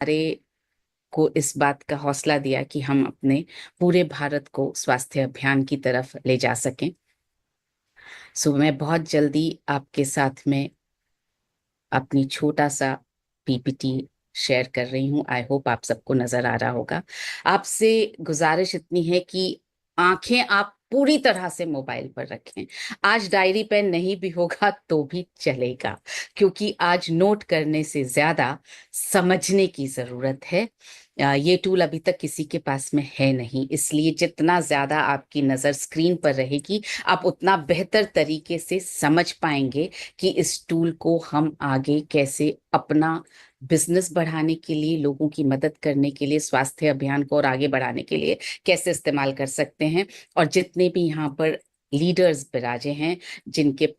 को इस बात का हौसला दिया कि हम अपने पूरे भारत को स्वास्थ्य अभियान की तरफ ले जा सकें। सो मैं बहुत जल्दी आपके साथ में अपनी छोटा सा पीपीटी शेयर कर रही हूँ। आई होप आप सबको नजर आ रहा होगा। आपसे गुजारिश इतनी है कि आंखें आप पूरी तरह से मोबाइल पर रखें। आज डायरी पेन नहीं भी होगा तो भी चलेगा, क्योंकि आज नोट करने से ज्यादा समझने की जरूरत है। ये टूल अभी तक किसी के पास में है नहीं, इसलिए जितना ज्यादा आपकी नजर स्क्रीन पर रहेगी आप उतना बेहतर तरीके से समझ पाएंगे कि इस टूल को हम आगे कैसे अपना बिजनेस बढ़ाने के लिए, लोगों की मदद करने के लिए, स्वास्थ्य अभियान को और आगे बढ़ाने के लिए कैसे इस्तेमाल कर सकते हैं। और जितने भी यहाँ पर लीडर्स विराजे हैं, जिनके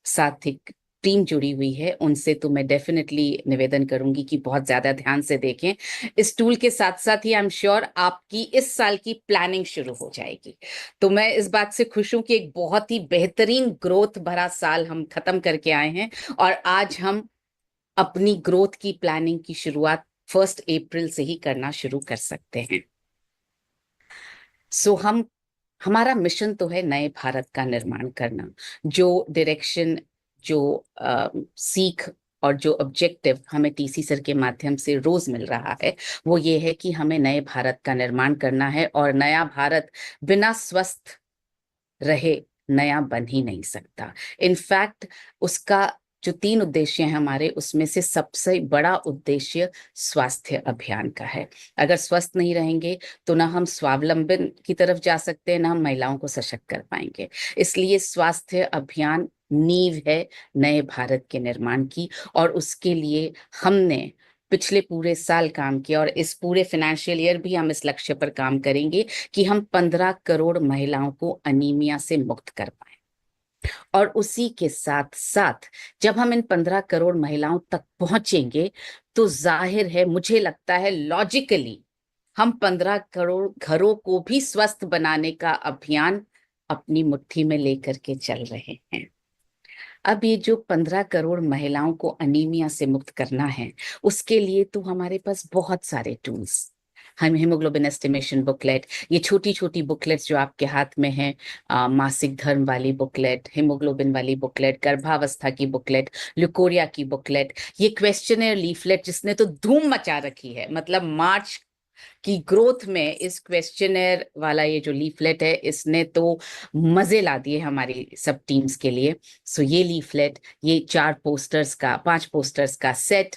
साथ एक टीम जुड़ी हुई है, उनसे तो मैं डेफिनेटली निवेदन करूंगी कि बहुत ज्यादा ध्यान से देखें इस टूल के साथ साथ ही। आई एम श्योर आपकी इस साल की प्लानिंग शुरू हो जाएगी। तो मैं इस बात से खुश हूं कि एक बहुत ही बेहतरीन ग्रोथ भरा साल हम खत्म करके आए हैं, और आज हम अपनी ग्रोथ की प्लानिंग की शुरुआत 1 अप्रैल से ही करना शुरू कर सकते हैं। सो हमारा मिशन तो है नए भारत का निर्माण करना। जो डायरेक्शन, जो सीख और जो ऑब्जेक्टिव हमें टीसी सर के माध्यम से रोज मिल रहा है, वो ये है कि हमें नए भारत का निर्माण करना है, और नया भारत बिना स्वस्थ रहे नया बन ही नहीं सकता। इनफैक्ट उसका जो 3 उद्देश्य हैं हमारे, उसमें से सबसे बड़ा उद्देश्य स्वास्थ्य अभियान का है। अगर स्वस्थ नहीं रहेंगे तो ना हम स्वावलंबन की तरफ जा सकते हैं, ना हम महिलाओं को सशक्त कर पाएंगे। इसलिए स्वास्थ्य अभियान नींव है नए भारत के निर्माण की, और उसके लिए हमने पिछले पूरे साल काम किया, और इस पूरे फाइनेंशियल ईयर भी हम इस लक्ष्य पर काम करेंगे कि हम 15 करोड़ महिलाओं को अनीमिया से मुक्त कर पाए। और उसी के साथ साथ जब हम इन 15 करोड़ महिलाओं तक पहुंचेंगे, तो जाहिर है, मुझे लगता है लॉजिकली, हम 15 करोड़ घरों को भी स्वस्थ बनाने का अभियान अपनी मुट्ठी में लेकर के चल रहे हैं। अब ये जो 15 करोड़ महिलाओं को अनीमिया से मुक्त करना है, उसके लिए तो हमारे पास बहुत सारे टूल्स। हम हीमोग्लोबिन एस्टिमेशन बुकलेट, ये छोटी छोटी बुकलेट्स जो आपके हाथ में है, मासिक धर्म वाली बुकलेट, हीमोग्लोबिन वाली बुकलेट, गर्भावस्था की बुकलेट, ल्यूकोरिया की बुकलेट, ये क्वेश्चनर लीफलेट जिसने तो धूम मचा रखी है। मतलब मार्च की ग्रोथ में इस क्वेश्चनर वाला ये जो लीफलेट है, इसने तो मजे ला दिए हमारी सब टीम्स के लिए। सो ये लीफलेट, ये 5 पोस्टर्स का सेट,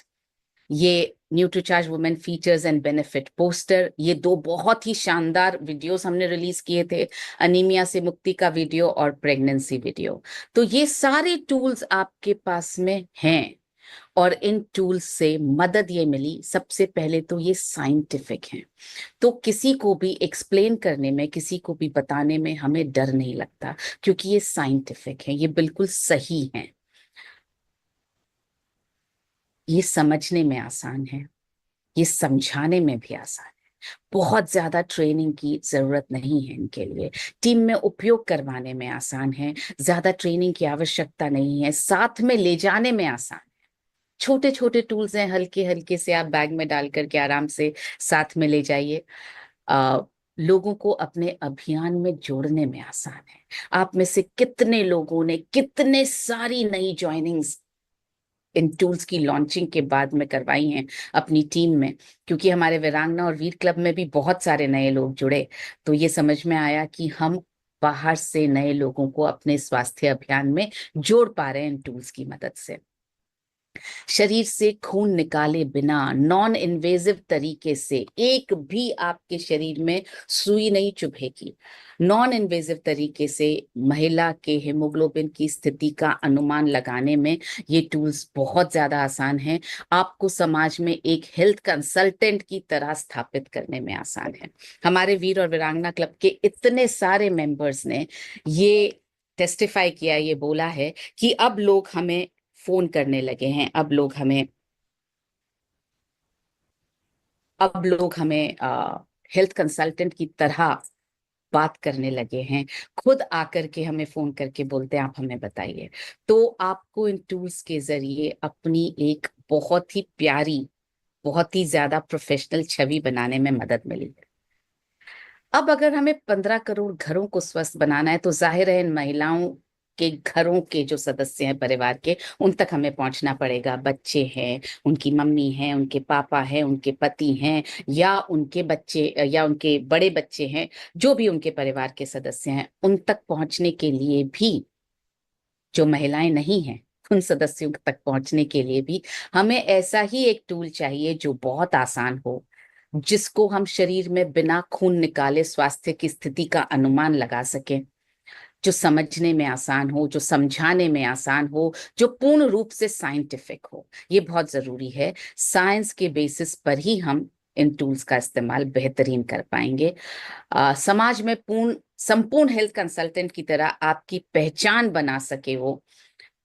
ये Nutricharge women features and benefit poster, ये 2 बहुत ही शानदार वीडियोस हमने रिलीज किए थे, अनीमिया से मुक्ति का वीडियो और प्रेगनेंसी वीडियो। तो ये सारे टूल्स आपके पास में हैं, और इन टूल्स से मदद ये मिली, सबसे पहले तो ये साइंटिफिक हैं। तो किसी को भी एक्सप्लेन करने में, किसी को भी बताने में हमें डर नहीं लगता, क्योंकि ये साइंटिफिक है, ये बिल्कुल सही है। ये समझने में आसान है, ये समझाने में भी आसान है। बहुत ज्यादा ट्रेनिंग की जरूरत नहीं है इनके लिए। टीम में उपयोग करवाने में आसान है, ज्यादा ट्रेनिंग की आवश्यकता नहीं है, साथ में ले जाने में आसान। छोटे छोटे टूल्स हैं, हल्के हल्के से आप बैग में डाल करके आराम से साथ में ले जाइए। आ, लोगों को अपने अभियान में जोड़ने में आसान है। आप में से कितने लोगों ने कितने सारी नई ज्वाइनिंग्स इन टूल्स की लॉन्चिंग के बाद में करवाई हैं अपनी टीम में, क्योंकि हमारे वीरांगना और वीर क्लब में भी बहुत सारे नए लोग जुड़े। तो ये समझ में आया कि हम बाहर से नए लोगों को अपने स्वास्थ्य अभियान में जोड़ पा रहे हैं इन टूल्स की मदद से। शरीर से खून निकाले बिना नॉन इन्वेजिव तरीके से एक भी आपके शरीर में सुई नहीं चुभेगी। नॉन इन्वेजिव तरीके से महिला के हेमोग्लोबिन की स्थिति का अनुमान लगाने में ये टूल्स बहुत ज्यादा आसान हैं। आपको समाज में एक हेल्थ कंसल्टेंट की तरह स्थापित करने में आसान है। हमारे वीर और वीरांगना क्लब के इतने सारे मेंबर्स ने ये टेस्टिफाई किया, ये बोला है कि फोन करने लगे हैं, अब लोग हमें हेल्थ कंसल्टेंट की तरह बात करने लगे हैं। खुद आकर के हमें फोन करके बोलते हैं आप हमें बताइए। तो आपको इन टूल्स के जरिए अपनी एक बहुत ही प्यारी, बहुत ही ज्यादा प्रोफेशनल छवि बनाने में मदद मिली है। अब अगर हमें 15 करोड़ घरों को स्वस्थ बनाना है तो जाहिर है इन महिलाओं के घरों के जो सदस्य हैं परिवार के, उन तक हमें पहुंचना पड़ेगा। बच्चे हैं, उनकी मम्मी हैं, उनके पापा हैं, उनके पति हैं, या उनके बच्चे या उनके बड़े बच्चे हैं, जो भी उनके परिवार के सदस्य हैं, उन तक पहुंचने के लिए भी, जो महिलाएं नहीं हैं उन सदस्यों तक पहुंचने के लिए भी हमें ऐसा ही एक टूल चाहिए जो बहुत आसान हो, जिसको हम शरीर में बिना खून निकाले स्वास्थ्य की स्थिति का अनुमान लगा सकें, जो समझने में आसान हो, जो समझाने में आसान हो, जो पूर्ण रूप से साइंटिफिक हो। ये बहुत जरूरी है। साइंस के बेसिस पर ही हम इन टूल्स का इस्तेमाल बेहतरीन कर पाएंगे। समाज में पूर्ण संपूर्ण हेल्थ कंसल्टेंट की तरह आपकी पहचान बना सके, वो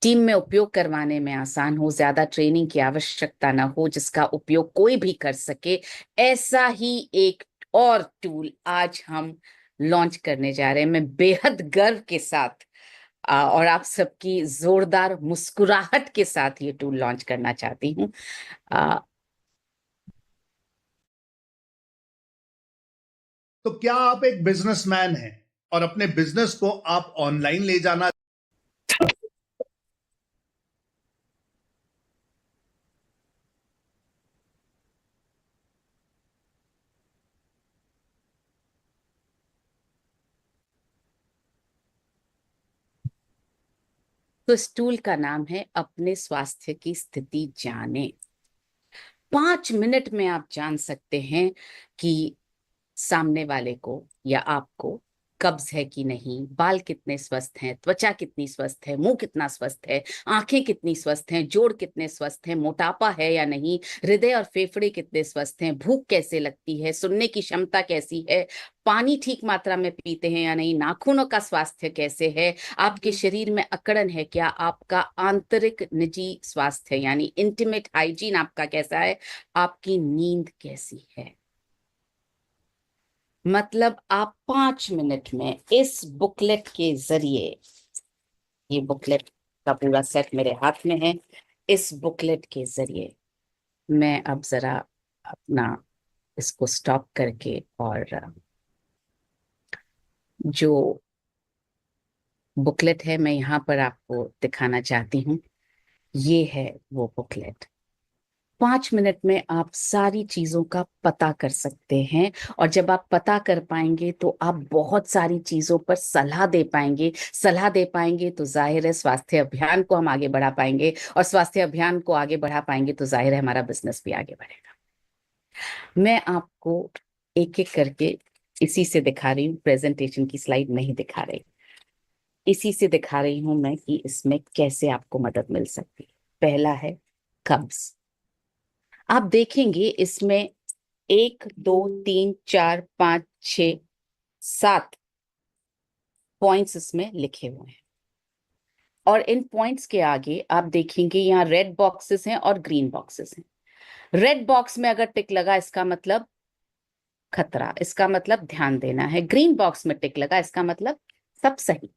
टीम में उपयोग करवाने में आसान हो, ज्यादा ट्रेनिंग की आवश्यकता ना हो, जिसका उपयोग कोई भी कर सके, ऐसा ही एक और टूल आज हम लॉन्च करने जा रहे हैं। मैं बेहद गर्व के साथ और आप सबकी जोरदार मुस्कुराहट के साथ ये टूल लॉन्च करना चाहती हूँ। तो क्या आप एक बिजनेसमैन हैं और अपने बिजनेस को आप ऑनलाइन ले जाना तो इस टूल का नाम है अपने स्वास्थ्य की स्थिति जाने। 5 मिनट में आप जान सकते हैं कि सामने वाले को या आपको कब्ज है कि नहीं, बाल कितने स्वस्थ हैं, त्वचा कितनी स्वस्थ है, मुंह कितना स्वस्थ है, आंखें कितनी स्वस्थ हैं, जोड़ कितने स्वस्थ हैं, मोटापा है या नहीं, हृदय और फेफड़े कितने स्वस्थ हैं, भूख कैसे लगती है, सुनने की क्षमता कैसी है, पानी ठीक मात्रा में पीते हैं या नहीं, नाखूनों का स्वास्थ्य कैसे है, आपके शरीर में अकड़न है क्या, आपका आंतरिक निजी स्वास्थ्य यानी इंटीमेट हाइजीन आपका कैसा है, आपकी नींद कैसी है। मतलब आप 5 मिनट में इस बुकलेट के जरिए, ये बुकलेट का पूरा सेट मेरे हाथ में है, इस बुकलेट के जरिए मैं अब जरा अपना इसको स्टॉप करके और जो बुकलेट है मैं यहाँ पर आपको दिखाना चाहती हूँ। ये है वो बुकलेट। 5 मिनट में आप सारी चीजों का पता कर सकते हैं, और जब आप पता कर पाएंगे तो आप बहुत सारी चीजों पर सलाह दे पाएंगे। सलाह दे पाएंगे तो जाहिर है स्वास्थ्य अभियान को हम आगे बढ़ा पाएंगे, और स्वास्थ्य अभियान को आगे बढ़ा पाएंगे तो जाहिर है हमारा बिजनेस भी आगे बढ़ेगा। मैं आपको एक एक करके इसी से दिखा रही हूँ, प्रेजेंटेशन की स्लाइड नहीं दिखा रही, इसी से दिखा रही हूं मैं कि इसमें कैसे आपको मदद मिल सकती है। पहला है कब्ज। आप देखेंगे इसमें 1 2 3 4 5 6 7 पॉइंट्स इसमें लिखे हुए हैं, और इन पॉइंट्स के आगे आप देखेंगे यहाँ रेड बॉक्सेस हैं और ग्रीन बॉक्सेस हैं। रेड बॉक्स में अगर टिक लगा इसका मतलब खतरा, इसका मतलब ध्यान देना है। ग्रीन बॉक्स में टिक लगा इसका मतलब सब सही।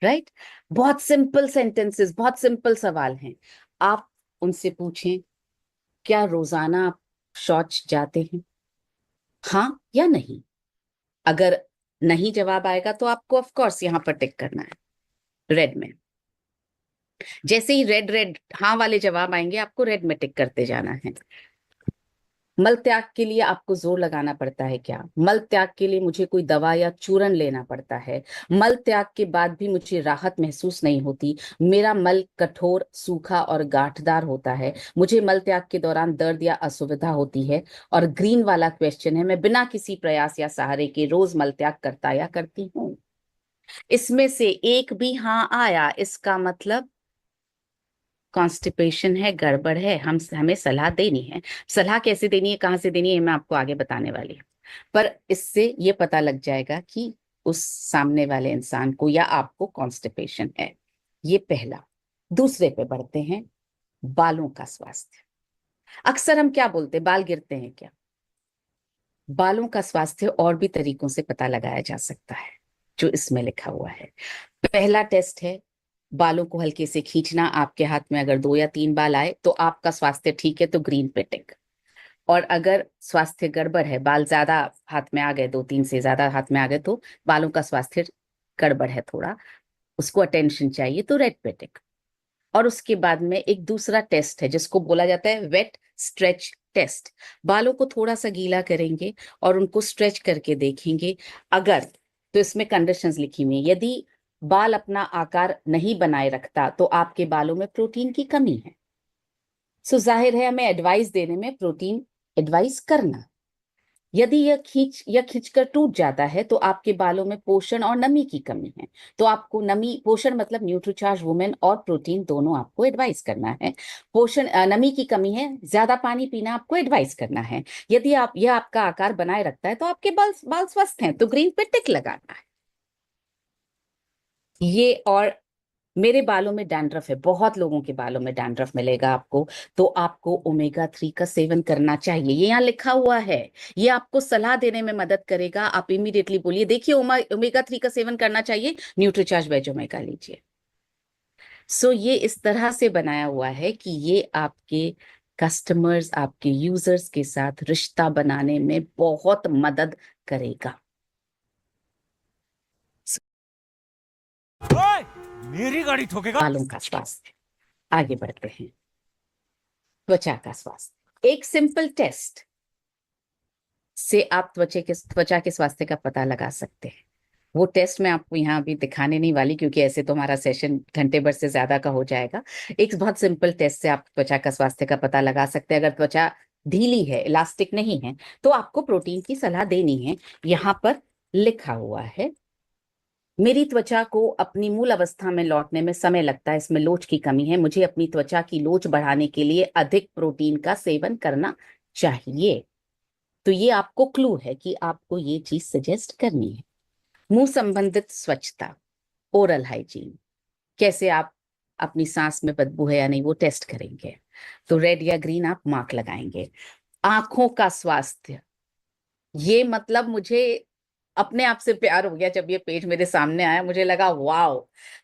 राइट? बहुत सिंपल सेंटेंसेस, बहुत सिंपल सवाल हैं। आप उनसे पूछें, क्या रोजाना आप शौच जाते हैं, हाँ या नहीं? अगर नहीं जवाब आएगा तो आपको ऑफ कोर्स यहां पर टिक करना है रेड में। जैसे ही रेड रेड हाँ वाले जवाब आएंगे आपको रेड में टिक करते जाना है। मल त्याग के लिए आपको जोर लगाना पड़ता है क्या? मल त्याग के लिए मुझे कोई दवा या चूरन लेना पड़ता है? मल त्याग के बाद भी मुझे राहत महसूस नहीं होती, मेरा मल कठोर, सूखा और गांठदार होता है, मुझे मल त्याग के दौरान दर्द या असुविधा होती है। और ग्रीन वाला क्वेश्चन है, मैं बिना किसी प्रयास या सहारे के रोज मल त्याग करता या करती हूँ। इसमें से एक भी हाँ आया, इसका मतलब कॉन्स्टिपेशन है, गड़बड़ है, हमें सलाह देनी है। सलाह कैसे देनी है, कहाँ से देनी है, मैं आपको आगे बताने वाली हूँ। पर इससे ये पता लग जाएगा कि उस सामने वाले इंसान को या आपको कॉन्स्टिपेशन है। ये पहला। दूसरे पे बढ़ते हैं, बालों का स्वास्थ्य। अक्सर हम क्या बोलते हैं, बाल गिरते हैं क्या? बालों का स्वास्थ्य और भी तरीकों से पता लगाया जा सकता है, जो इसमें लिखा हुआ है। पहला टेस्ट है बालों को हल्के से खींचना। आपके हाथ में अगर 2 या 3 बाल आए तो आपका स्वास्थ्य ठीक है, तो ग्रीन पे टिक। और अगर स्वास्थ्य गड़बड़ है, बाल ज्यादा हाथ में आ गए, 2-3 से ज्यादा हाथ में आ गए, तो बालों का स्वास्थ्य गड़बड़ है थोड़ा, उसको अटेंशन चाहिए, तो रेड पेटिक। और उसके बाद में एक दूसरा टेस्ट है जिसको बोला जाता है वेट स्ट्रेच टेस्ट। बालों को थोड़ा सा गीला करेंगे और उनको स्ट्रेच करके देखेंगे। अगर, तो इसमें कंडीशंस लिखी हुई है, यदि बाल अपना आकार नहीं बनाए रखता तो आपके बालों में प्रोटीन की कमी है। सो जाहिर है हमें एडवाइस देने में प्रोटीन एडवाइस करना। यदि यह खींचकर टूट जाता है तो आपके बालों में पोषण और नमी की कमी है। तो आपको नमी, पोषण मतलब न्यूट्रीचार्ज वुमेन, और प्रोटीन दोनों आपको एडवाइस करना है। पोषण, नमी की कमी है, ज्यादा पानी पीना आपको एडवाइस करना है। यदि आप, यह आपका आकार बनाए रखता है तो आपके बाल बाल स्वस्थ हैं, तो ग्रीन पे टिक लगाना है। ये, और मेरे बालों में डैंड्रफ है, बहुत लोगों के बालों में डैंड्रफ मिलेगा आपको, तो आपको ओमेगा 3 का सेवन करना चाहिए। ये यहाँ लिखा हुआ है, ये आपको सलाह देने में मदद करेगा। आप इमीडिएटली बोलिए, देखिए ओमेगा 3 का सेवन करना चाहिए, न्यूट्रीचार्ज वेज ओमेगा लीजिए। सो ये इस तरह से बनाया हुआ है कि ये आपके कस्टमर्स, आपके यूजर्स के साथ रिश्ता बनाने में बहुत मदद करेगा। ओए, मेरी गाड़ी ठोकेगा। बालों का स्वास्थ्य, आगे बढ़ते हैं। त्वचा का स्वास्थ्य, एक सिंपल टेस्ट से आप त्वचा के स्वास्थ्य का पता लगा सकते हैं। वो टेस्ट मैं आपको यहाँ अभी दिखाने नहीं वाली, क्योंकि ऐसे तो हमारा सेशन घंटे भर से ज्यादा का हो जाएगा। एक बहुत सिंपल टेस्ट से आप त्वचा का स्वास्थ्य का पता लगा सकते हैं। अगर त्वचा ढीली है, इलास्टिक नहीं है, तो आपको प्रोटीन की सलाह देनी है। यहाँ पर लिखा हुआ है, मेरी त्वचा को अपनी मूल अवस्था में लौटने में समय लगता है, इसमें लोच की कमी है, मुझे अपनी त्वचा की लोच बढ़ाने के लिए अधिक प्रोटीन का सेवन करना चाहिए। तो ये आपको क्लू है कि आपको ये चीज सजेस्ट करनी है। मुंह संबंधित स्वच्छता, ओरल हाइजीन, कैसे आप, अपनी सांस में बदबू है या नहीं वो टेस्ट करेंगे, तो रेड या ग्रीन आप मार्क लगाएंगे। आंखों का स्वास्थ्य, ये मतलब मुझे अपने आप से प्यार हो गया जब ये पेज मेरे सामने आया, मुझे लगा वाओ।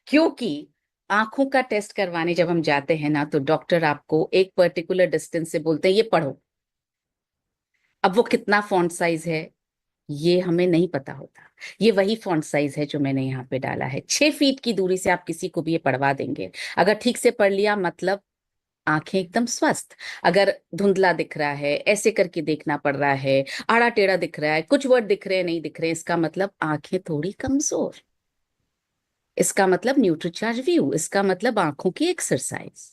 क्योंकि आंखों का टेस्ट करवाने जब हम जाते हैं ना, तो डॉक्टर आपको एक पर्टिकुलर डिस्टेंस से बोलते हैं ये पढ़ो। अब वो कितना फॉन्ट साइज है ये हमें नहीं पता होता। ये वही फॉन्ट साइज है जो मैंने यहाँ पे डाला है। 6 फीट की दूरी से आप किसी को भी ये पढ़वा देंगे। अगर ठीक से पढ़ लिया मतलब आंखें एकदम स्वस्थ। अगर धुंधला दिख रहा है, ऐसे करके देखना पड़ रहा है, आड़ा टेढ़ा दिख रहा है, कुछ वर्ड दिख रहे हैं नहीं दिख रहे हैं, इसका मतलब आंखें थोड़ी कमजोर। इसका मतलब न्यूट्रीचार्ज व्यू, इसका मतलब आंखों की एक्सरसाइज।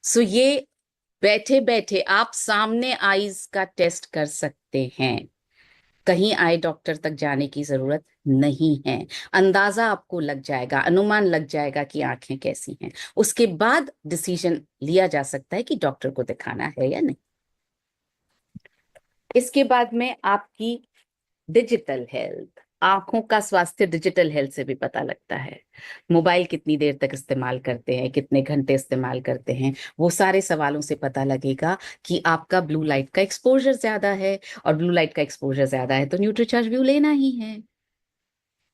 सो ये बैठे बैठे आप सामने आईज का टेस्ट कर सकते हैं। कहीं आई डॉक्टर तक जाने की जरूरत नहीं है। अंदाजा आपको लग जाएगा, अनुमान लग जाएगा कि आंखें कैसी हैं। उसके बाद डिसीजन लिया जा सकता है कि डॉक्टर को दिखाना है या नहीं। इसके बाद में आपकी डिजिटल हेल्थ, आंखों का स्वास्थ्य डिजिटल हेल्थ से भी पता लगता है। मोबाइल कितनी देर तक इस्तेमाल करते हैं, कितने घंटे इस्तेमाल करते हैं, वो सारे सवालों से पता लगेगा कि आपका ब्लू लाइट का एक्सपोजर ज्यादा है, और ब्लू लाइट का एक्सपोजर ज्यादा है तो न्यूट्रीचार्ज व्यू लेना ही है।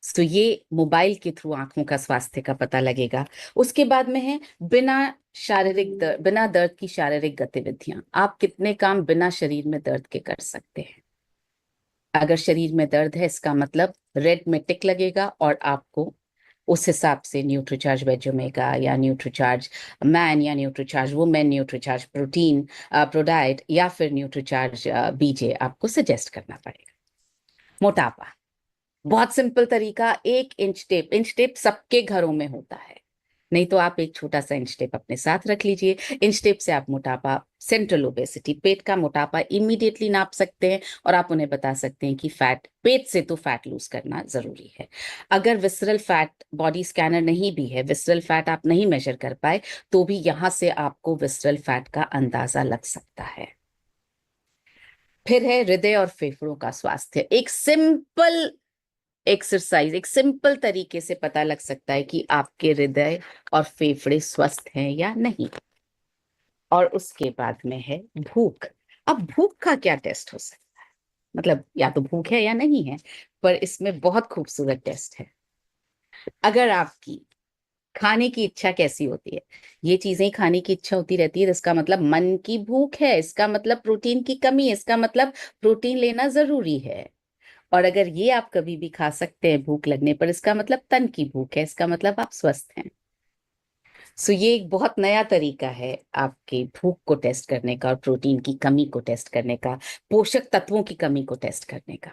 तो ये मोबाइल के थ्रू आंखों का स्वास्थ्य का पता लगेगा। उसके बाद में है बिना दर्द की शारीरिक गतिविधियां, आप कितने काम बिना शरीर में दर्द के कर सकते हैं। अगर शरीर में दर्द है इसका मतलब रेड में टिक लगेगा, और आपको उस हिसाब से न्यूट्रीचार्ज वेज ओमेगा या न्यूट्रीचार्ज मैन या Nutricharge women, Nutricharge protein ProDiet या फिर न्यूट्रीचार्ज बीजे आपको सजेस्ट करना पड़ेगा। मोटापा, बहुत सिंपल तरीका, 1 इंच टेप। इंच टेप सबके घरों में होता है, नहीं तो आप एक छोटा सा इंच टेप अपने साथ रख लीजिए। इंच टेप से आप मोटापा, सेंट्रल ओबेसिटी, पेट का मोटापा इमीडिएटली नाप सकते हैं, और आप उन्हें बता सकते हैं कि फैट, पेट से तो फैट लूज करना जरूरी है। अगर विसरल फैट, बॉडी स्कैनर नहीं भी है, विसरल फैट आप नहीं मेजर कर पाए, तो भी यहां से आपको विसरल फैट का अंदाजा लग सकता है। फिर है हृदय और फेफड़ों का स्वास्थ्य, एक सिंपल एक्सरसाइज, एक सिंपल तरीके से पता लग सकता है कि आपके हृदय और फेफड़े स्वस्थ हैं या नहीं। और उसके बाद में है भूख। अब भूख का क्या टेस्ट हो सकता है, मतलब या तो भूख है या नहीं है, पर इसमें बहुत खूबसूरत टेस्ट है। अगर आपकी खाने की इच्छा कैसी होती है? ये चीजें खाने की इच्छा होती रहती है, इसका मतलब मन की भूख है, इसका मतलब प्रोटीन की कमी है, इसका मतलब प्रोटीन लेना जरूरी है। और अगर ये आप कभी भी खा सकते हैं भूख लगने पर, इसका मतलब तन की भूख है, इसका मतलब आप स्वस्थ हैं। सो ये एक बहुत नया तरीका है आपके भूख को टेस्ट करने का, और प्रोटीन की कमी को टेस्ट करने का, पोषक तत्वों की कमी को टेस्ट करने का।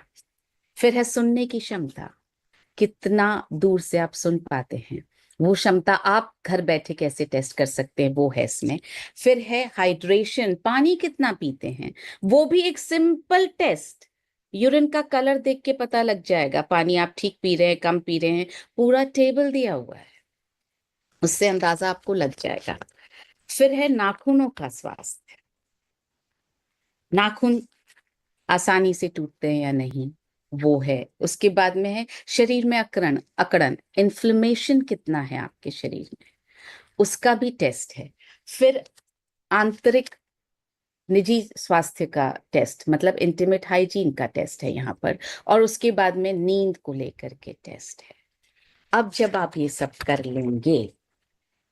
फिर है सुनने की क्षमता, कितना दूर से आप सुन पाते हैं, वो क्षमता आप घर बैठे कैसे टेस्ट कर सकते हैं, वो है इसमें। फिर है हाइड्रेशन, पानी कितना पीते हैं, वो भी एक सिंपल टेस्ट। यूरिन का कलर देख के पता लग जाएगा पानी आप ठीक पी रहे हैं, कम पी रहे हैं, पूरा टेबल दिया हुआ है, उससे अंदाजा आपको लग जाएगा। फिर है नाखूनों का स्वास्थ्य, नाखून आसानी से टूटते हैं या नहीं, वो है। उसके बाद में है शरीर में अकड़न, अकड़न इन्फ्लेमेशन कितना है आपके शरीर में, उसका भी टेस्ट है। फिर आंतरिक निजी स्वास्थ्य का टेस्ट, मतलब इंटीमेट हाइजीन का टेस्ट है यहाँ पर। और उसके बाद में नींद को लेकर के टेस्ट है। अब जब आप ये सब कर लेंगे,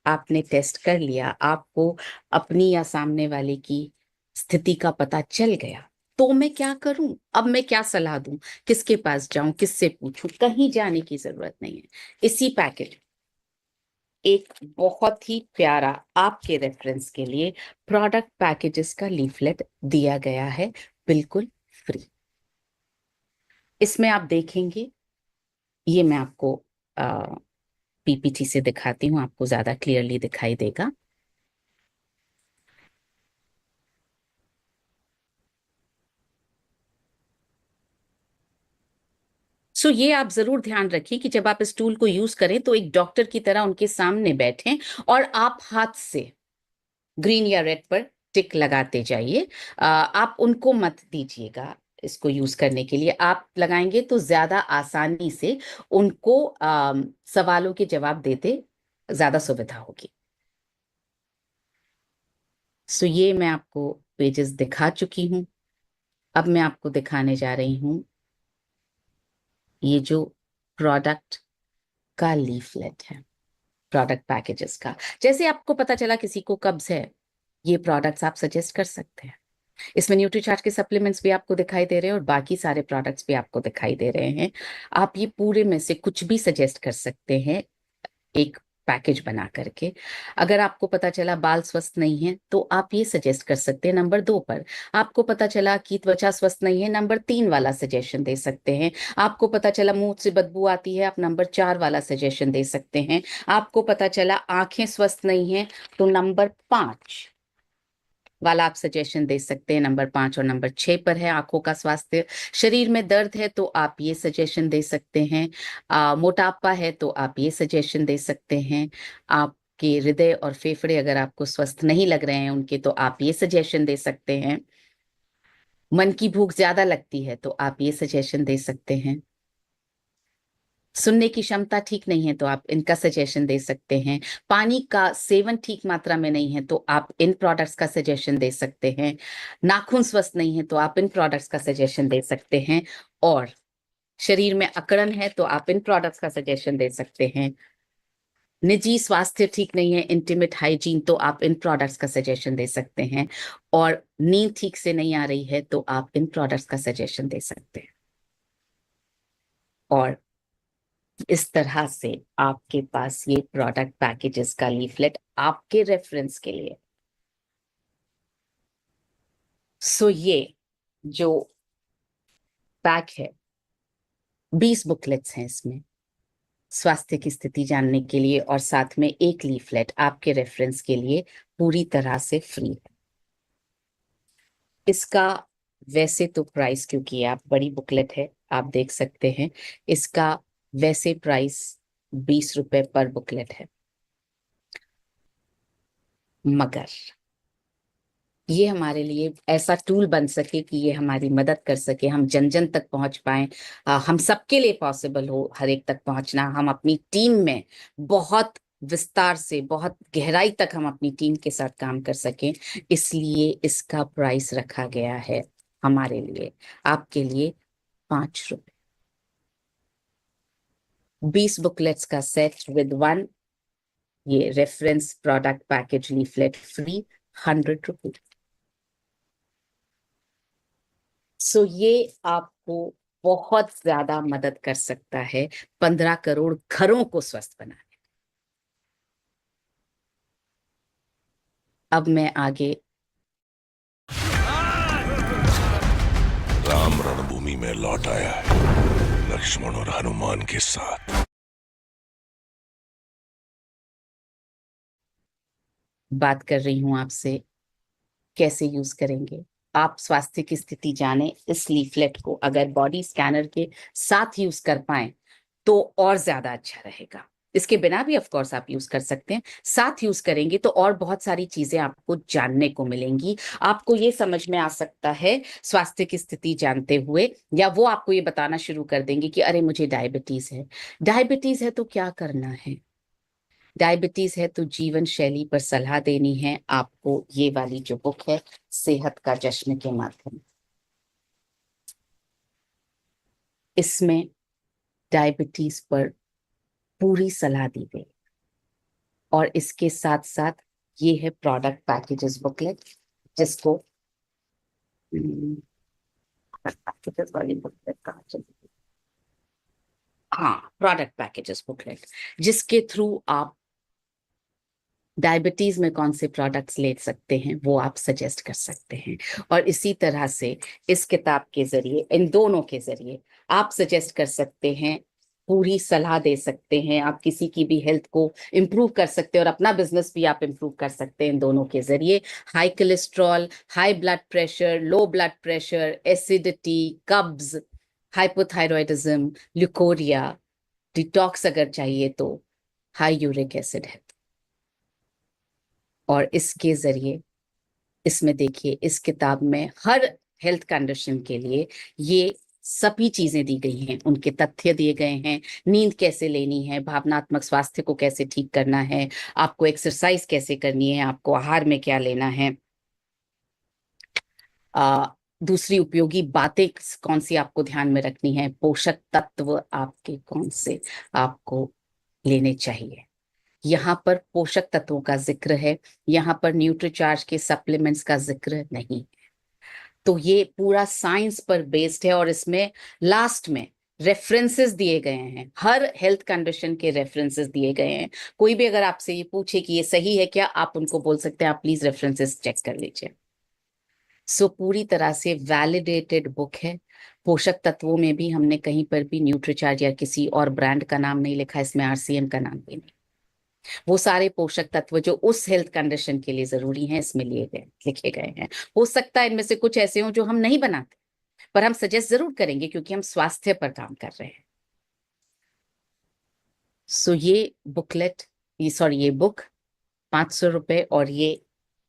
आपने टेस्ट कर लिया, आपको अपनी या सामने वाले की स्थिति का पता चल गया, तो मैं क्या करूं? अब मैं क्या सलाह दूं? किसके पास जाऊं, किससे पूछूं? कहीं जाने की जरूरत नहीं है। इसी पैकेज एक बहुत ही प्यारा आपके रेफरेंस के लिए प्रोडक्ट पैकेजेस का लीफलेट दिया गया है, बिल्कुल फ्री। इसमें आप देखेंगे, ये मैं आपको पीपीटी से दिखाती हूँ, आपको ज्यादा क्लियरली दिखाई देगा। सो ये आप जरूर ध्यान रखिए कि जब आप इस टूल को यूज करें तो एक डॉक्टर की तरह उनके सामने बैठें, और आप हाथ से ग्रीन या रेड पर टिक लगाते जाइए। आप उनको मत दीजिएगा इसको यूज करने के लिए, आप लगाएंगे तो ज्यादा आसानी से उनको सवालों के जवाब देते ज्यादा सुविधा होगी। सो ये मैं आपको पेजेस दिखा चुकी हूं। अब मैं आपको दिखाने जा रही हूं ये जो प्रोडक्ट का लीफलेट है, प्रोडक्ट पैकेजेस का। जैसे आपको पता चला किसी को कब्ज है, ये प्रोडक्ट्स आप सजेस्ट कर सकते हैं। इसमें न्यूट्रीचार्ट के सप्लीमेंट्स भी आपको दिखाई दे रहे हैं और बाकी सारे प्रोडक्ट्स भी आपको दिखाई दे रहे हैं। आप ये पूरे में से कुछ भी सजेस्ट कर सकते हैं एक पैकेज बना करके। अगर आपको पता चला बाल स्वस्थ नहीं है तो आप ये सजेस्ट कर सकते हैं नंबर 2 पर। आपको पता चला कि त्वचा स्वस्थ नहीं है, नंबर 3 वाला सजेशन दे सकते हैं। आपको पता चला मुंह से बदबू आती है, आप नंबर 4 वाला सजेशन दे सकते हैं। आपको पता चला आंखें स्वस्थ नहीं है तो नंबर 5 वाला आप सजेशन दे सकते हैं। नंबर 5 और नंबर 6 पर है आंखों का स्वास्थ्य। शरीर में दर्द है तो आप ये सजेशन दे सकते हैं। मोटापा है तो आप ये सजेशन दे सकते हैं। आपके हृदय और फेफड़े अगर आपको स्वस्थ नहीं लग रहे हैं उनके, तो आप ये सजेशन दे सकते हैं। मन की भूख ज्यादा लगती है तो आप ये सजेशन दे सकते हैं। सुनने की क्षमता ठीक नहीं है तो आप इनका सजेशन दे सकते हैं। पानी का सेवन ठीक मात्रा में नहीं है तो आप इन प्रोडक्ट्स का सजेशन दे सकते हैं। नाखून स्वस्थ नहीं है तो आप इन प्रोडक्ट्स का सजेशन दे सकते हैं। और शरीर में अकड़न है तो आप इन प्रोडक्ट्स का सजेशन दे सकते हैं। निजी स्वास्थ्य ठीक नहीं है, इंटीमेट हाइजीन, तो आप इन प्रोडक्ट्स का सजेशन दे सकते हैं। और नींद ठीक से नहीं आ रही है तो आप इन प्रोडक्ट्स का सजेशन दे सकते हैं। और इस तरह से आपके पास ये प्रोडक्ट पैकेजेस का लीफलेट आपके रेफरेंस के लिए। सो ये जो पैक है, 20 बुकलेट्स हैं इसमें स्वास्थ्य की स्थिति जानने के लिए, और साथ में एक लीफलेट आपके रेफरेंस के लिए पूरी तरह से फ्री है। इसका वैसे तो प्राइस, क्योंकि ये आप बड़ी बुकलेट है आप देख सकते हैं, इसका वैसे प्राइस 20 रुपए पर बुकलेट है। मगर ये हमारे लिए ऐसा टूल बन सके कि ये हमारी मदद कर सके, हम जन जन तक पहुंच पाए, हम सबके लिए पॉसिबल हो हर एक तक पहुंचना, हम अपनी टीम में बहुत विस्तार से, बहुत गहराई तक हम अपनी टीम के साथ काम कर सकें, इसलिए इसका प्राइस रखा गया है हमारे लिए, आपके लिए 5 रुपए। 20 बुकलेट्स का सेट विद 1 ये reference product package leaflet free 100 rupees. So ये आपको बहुत ज्यादा मदद कर सकता है 15 करोड़ घरों को स्वस्थ बनाने। अब मैं आगे राम रणभूमि में लौट आया है लक्ष्मण और हनुमान के साथ। बात कर रही हूं आपसे कैसे यूज करेंगे। आप स्वास्थ्य की स्थिति जाने इस लीफलेट को अगर बॉडी स्कैनर के साथ यूज कर पाए तो और ज्यादा अच्छा रहेगा। इसके बिना भी ऑफ कोर्स आप यूज कर सकते हैं, साथ यूज करेंगे तो और बहुत सारी चीजें आपको जानने को मिलेंगी। आपको ये समझ में आ सकता है स्वास्थ्य की स्थिति जानते हुए, या वो आपको ये बताना शुरू कर देंगे कि अरे मुझे डायबिटीज है। डायबिटीज है तो क्या करना है, डायबिटीज है तो जीवन शैली पर सलाह देनी है आपको। ये वाली जो बुक है सेहत का जश्न के माध्यम, इसमें डायबिटीज पर पूरी सलाह दी गई। और इसके साथ साथ ये है प्रोडक्ट पैकेजेस बुकलेट, जिसको पैकेजेस वाली बुकलेट कहाँ चली गई? हाँ, प्रोडक्ट पैकेजेस बुकलेट, जिसके थ्रू आप डायबिटीज में कौन से प्रोडक्ट्स ले सकते हैं वो आप सजेस्ट कर सकते हैं। और इसी तरह से इस किताब के जरिए, इन दोनों के जरिए आप सजेस्ट कर सकते हैं, पूरी सलाह दे सकते हैं, आप किसी की भी हेल्थ को इम्प्रूव कर सकते हैं और अपना बिजनेस भी आप इम्प्रूव कर सकते हैं इन दोनों के जरिए। High cholesterol, high blood pressure, low blood pressure, acidity, कब्ज, हाइपोथायरॉयडिज्म, ल्यूकोरिया, डिटॉक्स अगर चाहिए तो, हाई यूरिक एसिड है। और इसके जरिए, इसमें देखिए इस किताब में हर हेल्थ कंडीशन के लिए ये सभी चीजें दी गई हैं, उनके तथ्य दिए गए हैं। नींद कैसे लेनी है, भावनात्मक स्वास्थ्य को कैसे ठीक करना है, आपको एक्सरसाइज कैसे करनी है, आपको आहार में क्या लेना है, दूसरी उपयोगी बातें कौन सी आपको ध्यान में रखनी है, पोषक तत्व आपके कौन से आपको लेने चाहिए। यहाँ पर पोषक तत्वों का जिक्र है, यहाँ पर न्यूट्रीचार्ज के सप्लीमेंट्स का जिक्र नहीं। तो ये पूरा साइंस पर बेस्ड है और इसमें लास्ट में रेफरेंसेस दिए गए हैं, हर हेल्थ कंडीशन के रेफरेंसेस दिए गए हैं। कोई भी अगर आपसे ये पूछे कि ये सही है क्या, आप उनको बोल सकते हैं आप प्लीज रेफरेंसेस चेक कर लीजिए। सो पूरी तरह से वैलिडेटेड बुक है। पोषक तत्वों में भी हमने कहीं पर भी न्यूट्रीचार्ज या किसी और ब्रांड का नाम नहीं लिखा, इसमें आरसीएम का नाम भी नहीं। वो सारे पोषक तत्व जो उस हेल्थ कंडीशन के लिए जरूरी हैं इसमें लिए गए, लिखे गए हैं। हो सकता है इनमें से कुछ ऐसे हों जो हम नहीं बनाते, पर हम सजेस्ट जरूर करेंगे क्योंकि हम स्वास्थ्य पर काम कर रहे हैं। सो ये बुकलेट, ये बुक 500 रुपए और ये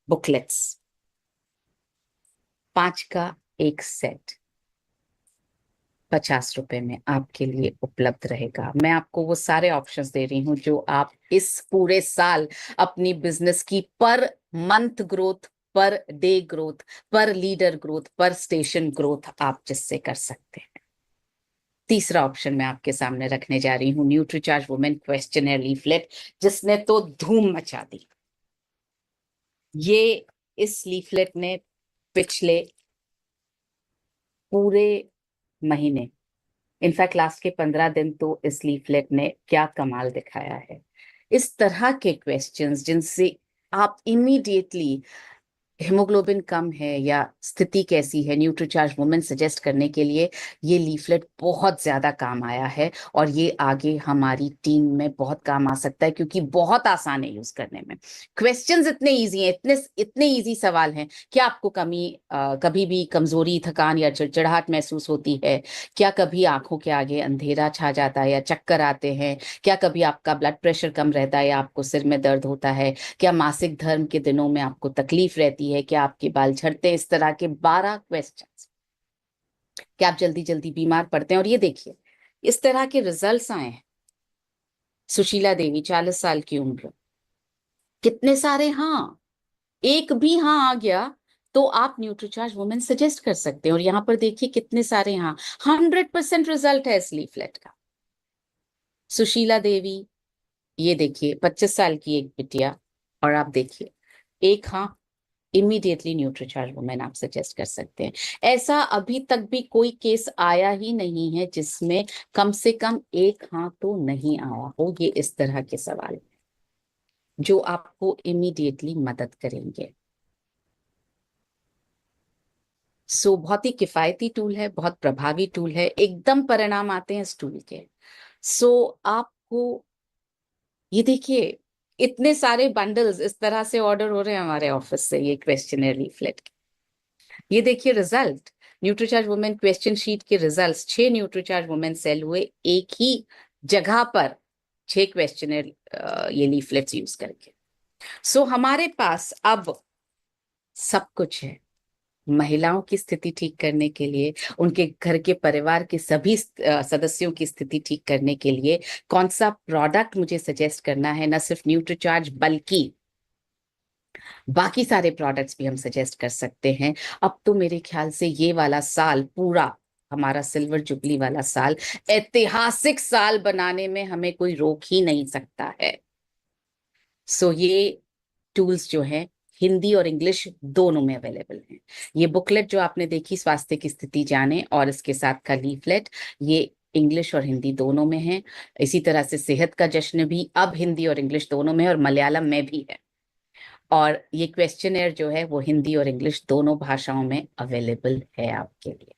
बुकलेट्स 5 का एक सेट 50 रुपए में आपके लिए उपलब्ध रहेगा। मैं आपको वो सारे ऑप्शंस दे रही हूं जो आप इस पूरे साल अपनी बिजनेस की per month growth, per day growth, पर लीडर ग्रोथ, पर स्टेशन ग्रोथ आप जिससे कर सकते हैं। तीसरा ऑप्शन मैं आपके सामने रखने जा रही हूँ, न्यूट्रीचार्ज वुमेन क्वेश्चनर लीफलेट, जिसने तो धूम मचा दी। ये इस लीफलेट ने पिछले पूरे महीने, इनफैक्ट लास्ट के 15 दिन तो इस लीफलेट ने क्या कमाल दिखाया है। इस तरह के क्वेश्चंस जिनसे आप इमीडिएटली हेमोग्लोबिन कम है या स्थिति कैसी है, न्यूट्रीचार्ज वुमेन सजेस्ट करने के लिए ये लीफलेट बहुत ज्यादा काम आया है। और ये आगे हमारी टीम में बहुत काम आ सकता है क्योंकि बहुत आसान है यूज करने में। क्वेश्चंस इतने इजी हैं, इतने इजी सवाल हैं। क्या आपको कभी भी कमजोरी, थकान या चिड़चिड़ाहट महसूस होती है? क्या कभी आंखों के आगे अंधेरा छा जाता है या चक्कर आते हैं? क्या कभी आपका ब्लड प्रेशर कम रहता है या आपको सिर में दर्द होता है? क्या मासिक धर्म के दिनों में आपको तकलीफ रहती है? क्या आपके बाल झड़ते हैं? इस तरह के 12 क्वेश्चंस। क्या आप जल्दी जल्दी बीमार पड़ते हैं? और ये देखिए इस तरह के रिजल्ट्स आए हैं। सुशीला देवी 40 साल की उम्र, कितने सारे हाँ, एक भी हाँ आ गया तो आप न्यूट्रीचार्ज वुमेन सजेस्ट कर सकते हैं। और यहाँ पर देखिए कितने सारे हाँ, 100% रिजल्ट है इस लीफलेट का। सुशीला देवी ये देखिए 25 साल की एक बिटिया, और आप देखिए एक, हाँ, इमीडिएटली न्यूट्रीचार्ज वुमेन आप सजेस्ट कर सकते हैं। ऐसा अभी तक भी कोई केस आया ही नहीं है जिसमें कम से कम एक हाँ तो नहीं आया हो। ये इस तरह के सवाल जो आपको इमीडिएटली मदद करेंगे। सो बहुत ही किफायती टूल है, बहुत प्रभावी टूल है, एकदम परिणाम आते हैं इस टूल के। सो आपको ये देखिए, इतने सारे बंडल्स इस तरह से ऑर्डर हो रहे हैं हमारे ऑफिस से ये क्वेश्चनर लीफलेट। ये देखिए result, Nutricharge women question sheet के रिजल्ट्स, 6 न्यूट्रीचार्ज वुमेन सेल हुए एक ही जगह पर, 6 क्वेश्चनर ये लीफलेट्स यूज करके। सो हमारे पास अब सब कुछ है महिलाओं की स्थिति ठीक करने के लिए, उनके घर के परिवार के सभी सदस्यों की स्थिति ठीक करने के लिए। कौन सा प्रोडक्ट मुझे सजेस्ट करना है, न सिर्फ न्यूट्रीचार्ज बल्कि बाकी सारे प्रोडक्ट्स भी हम सजेस्ट कर सकते हैं। अब तो मेरे ख्याल से ये वाला साल पूरा हमारा सिल्वर जुबली वाला साल, ऐतिहासिक साल बनाने में हमें कोई रोक ही नहीं सकता है। सो ये टूल्स जो हैं हिंदी और इंग्लिश दोनों में अवेलेबल हैं। ये बुकलेट जो आपने देखी स्वास्थ्य की स्थिति जाने और इसके साथ का लीफलेट, ये इंग्लिश और हिंदी दोनों में है। इसी तरह से सेहत का जश्न भी अब हिंदी और इंग्लिश दोनों में और मलयालम में भी है। और ये क्वेश्चनर जो है वो हिंदी और इंग्लिश दोनों भाषाओं में अवेलेबल है आपके लिए।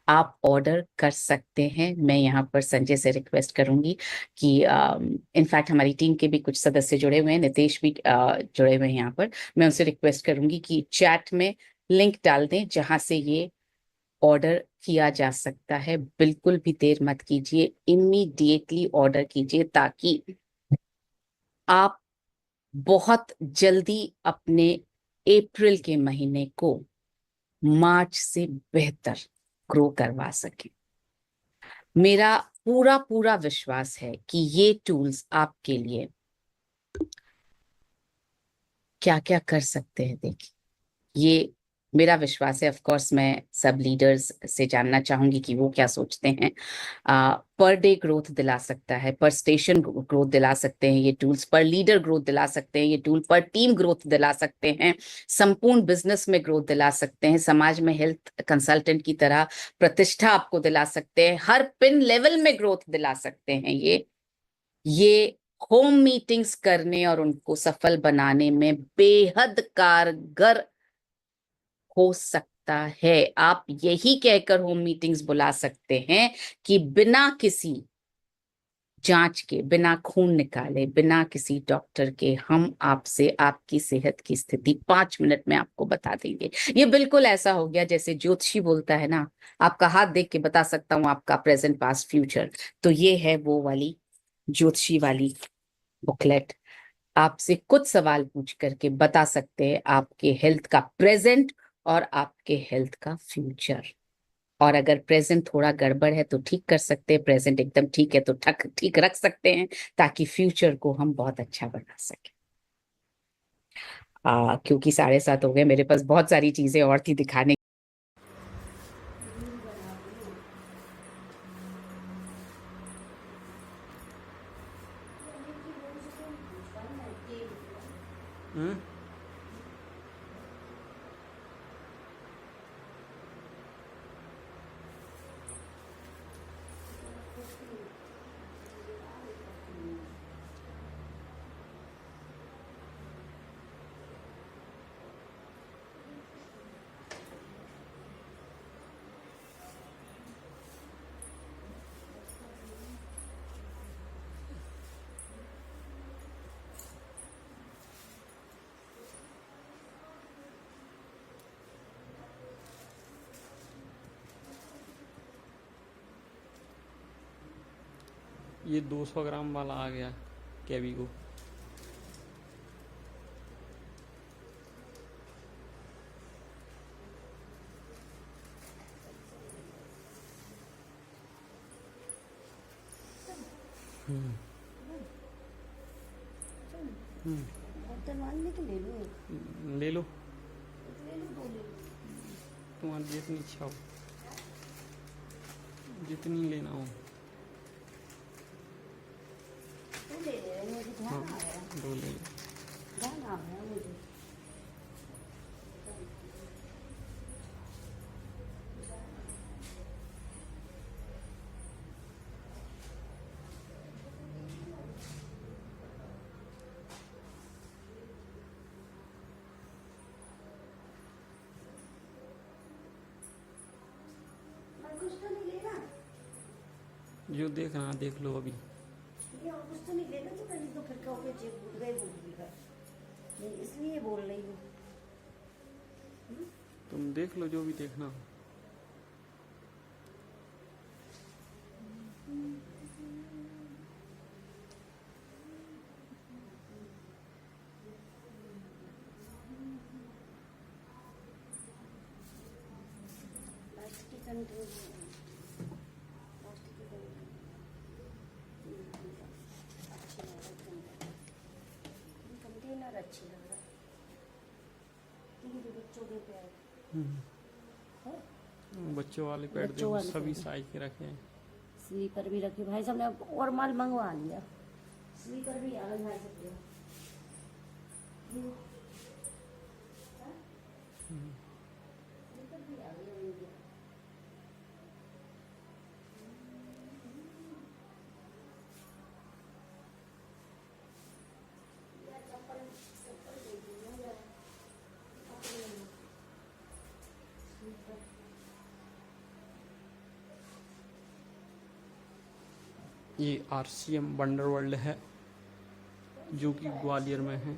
आप ऑर्डर कर सकते हैं। मैं यहाँ पर संजय से रिक्वेस्ट करूंगी कि इनफैक्ट हमारी टीम के भी कुछ सदस्य जुड़े हुए हैं, नितेश भी जुड़े हुए हैं यहाँ पर। मैं उनसे रिक्वेस्ट करूंगी कि चैट में लिंक डाल दें जहां से ये ऑर्डर किया जा सकता है। बिल्कुल भी देर मत कीजिए, इमीडिएटली ऑर्डर कीजिए ताकि आप बहुत जल्दी अपने अप्रैल के महीने को मार्च से बेहतर ग्रो करवा सकें। मेरा पूरा पूरा विश्वास है कि ये टूल्स आपके लिए क्या क्या कर सकते हैं। देखिए, ये मेरा विश्वास है। ऑफ कोर्स मैं सब लीडर्स से जानना चाहूंगी कि वो क्या सोचते हैं। पर डे ग्रोथ दिला सकता है, पर स्टेशन ग्रोथ दिला सकते हैं ये टूल्स, पर लीडर ग्रोथ दिला सकते हैं ये टूल, पर टीम ग्रोथ दिला सकते हैं, संपूर्ण बिजनेस में ग्रोथ दिला सकते हैं, समाज में हेल्थ कंसल्टेंट की तरह प्रतिष्ठा आपको दिला सकते हैं, हर पिन लेवल में ग्रोथ दिला सकते हैं। ये होम मीटिंग्स करने और उनको सफल बनाने में बेहद कारगर हो सकता है। आप यही कहकर होम मीटिंग्स बुला सकते हैं कि बिना किसी जांच के, बिना खून निकाले, बिना किसी डॉक्टर के हम आपसे आपकी सेहत की स्थिति 5 मिनट में आपको बता देंगे। ये बिल्कुल ऐसा हो गया जैसे ज्योतिषी बोलता है ना, आपका हाथ देख के बता सकता हूं आपका प्रेजेंट पास्ट फ्यूचर। तो ये है वो वाली ज्योतिषी वाली बुकलेट। आपसे कुछ सवाल पूछ करके बता सकते हैं आपके हेल्थ का प्रेजेंट और आपके हेल्थ का फ्यूचर। और अगर प्रेजेंट थोड़ा गड़बड़ है तो ठीक कर सकते हैं, प्रेजेंट एकदम ठीक है तो ठीक रख सकते हैं ताकि फ्यूचर को हम बहुत अच्छा बना सकें। क्योंकि 7:30 हो गए, मेरे पास बहुत सारी चीजें और थी दिखाने। ये 200 ग्राम वाला आ गया कैविगो। ले लो, तुम्हारी जितनी इच्छा हो, जितनी लेना हो। ले रहे हैं, मुझे ध्यान आ रहा है, दो ले ध्यान आ रहा है मुझे। और कुछ तो नहीं लेना, जो देख रहा देख लो अभी। ये और कुछ तो नहीं लेना, तो कहीं तो फिर कहोगे जे भूल गए नहीं, इसलिए बोल रही हूँ। तुम देख लो जो भी देखना हो। प्लास्टिक कंट्रोल, प्लास्टिक कंट्रोल अच्छी लग रहा है, कंटेनर अच्छी लग रहा है। तीन बच्चों के पैर है, बच्चों वाले पैड बच्चों देखो वाले सभी पैड। साइज के रखे हैं। स्लीपर भी रखे भाई साहब ने, अब और माल मंगवा लिया। स्लीपर भी आ गए भाई साहब के। स्लीपर भी आ गए उनके। यार चप्पल चप्पल दे दीजिए यार, अपने स्लीपर। ये RCM वंडर वर्ल्ड है जो कि ग्वालियर में है।